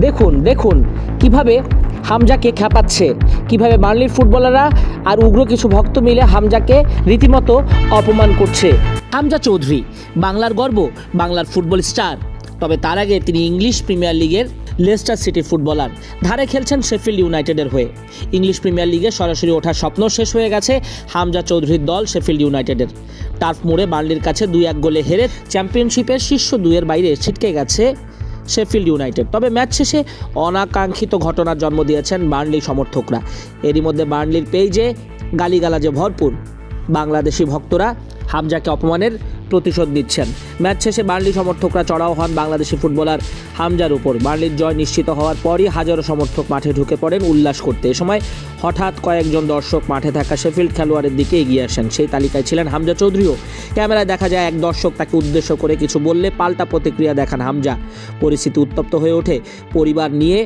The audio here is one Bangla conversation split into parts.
দেখুন দেখুন কিভাবে হামজাকে খেপাচ্ছে, কিভাবে বার্নলির ফুটবলাররা আর উগ্র কিছু ভক্ত মিলে হামজাকে রীতিমতো অপমান করছে। হামজা চৌধুরী বাংলার গর্ব, বাংলার ফুটবল স্টার। তবে তার আগে তিনি ইংলিশ প্রিমিয়ার লিগের লেস্টার সিটির ফুটবলার, ধারে খেলছেন শেফিল্ড ইউনাইটেডের হয়ে। ইংলিশ প্রিমিয়ার লিগে সরাসরি ওঠার স্বপ্ন শেষ হয়ে গেছে হামজা চৌধুরীর দল শেফিল্ড ইউনাইটেডের। টার্ফ মোড়ে বার্নলির কাছে 2-1 গোলে হেরে চ্যাম্পিয়নশিপের শীর্ষ 2-এর বাইরে ছিটকে গেছে শেফিল্ড ইউনাইটেড। তবে ম্যাচ শেষে অনাকাঙ্ক্ষিত ঘটনার জন্ম দিয়েছেন বার্নলি সমর্থকরা। এরই মধ্যে বার্নলির পেজে গালিগালাজে ভরপুর বাংলাদেশি ভক্তরা হামজাকে অপমানের প্রতিশোধ নিচ্ছেন। ম্যাচ শেষে বার্নলি সমর্থকরা চড়াও হন বাংলাদেশি ফুটবলার হামজার উপর। বার্নলির জয় নিশ্চিত হওয়ার পরই হাজারো সমর্থক মাঠে ঢুকে পড়েন উল্লাস করতে। এ সময় হঠাৎ কয়েকজন দর্শক মাঠে থাকা শেফিল্ড খেলোয়াড়ের দিকে এগিয়ে আসেন। সেই তালিকায় ছিলেন হামজা চৌধুরীও। ক্যামেরায় দেখা যায় এক দর্শক তাকে উদ্দেশ্য করে কিছু বললে পাল্টা প্রতিক্রিয়া দেখান হামজা। পরিস্থিতি উত্তপ্ত হয়ে ওঠে। পরিবার নিয়ে,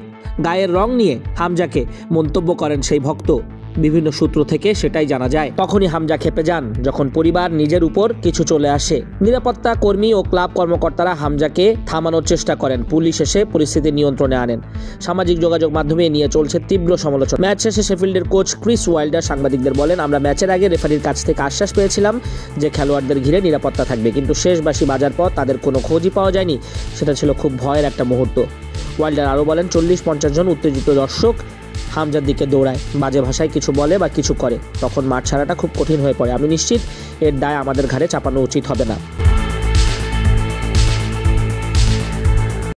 গায়ের রং নিয়ে হামজাকে মন্তব্য করেন সেই ভক্ত। বিভিন্ন সূত্র থেকে সেটাই জানা যায়। তখনই হামজা খেপে যান যখন পরিবার নিজের উপর কিছু চলে আসে। নিরাপত্তা কর্মী ও ক্লাব কর্মকর্তারা হামজাকে থামানোর চেষ্টা করেন। পুলিশ এসে পরিস্থিতি নিয়ন্ত্রণে আনেন। সামাজিক যোগাযোগ মাধ্যমে নিয়ে চলছে তীব্র সমালোচনা। ম্যাচ শেষে শেফিল্ডের কোচ ক্রিস ওয়াইল্ডার সাংবাদিকদের বলেন, আমরা ম্যাচের আগে রেফারির কাছ থেকে আশ্বাস পেয়েছিলাম যে খেলোয়াড়দের ঘিরে নিরাপত্তা থাকবে, কিন্তু শেষ বাঁশি বাজার পর তাদের কোনো খোঁজই পাওয়া যায়নি। সেটা ছিল খুব ভয়ের একটা মুহূর্ত। ওয়াইল্ডার আরও বলেন, 40-50 জন উত্তেজিত দর্শক হামজার দিকে দৌড়ায়, বাজে ভাষায় কিছু বলে বা কিছু করে। তখন মাঠ ছাড়াটা খুব কঠিন হয়ে পড়ে। আমি নিশ্চিত এর দায় আমাদের ঘাড়ে চাপানো উচিত হবে না।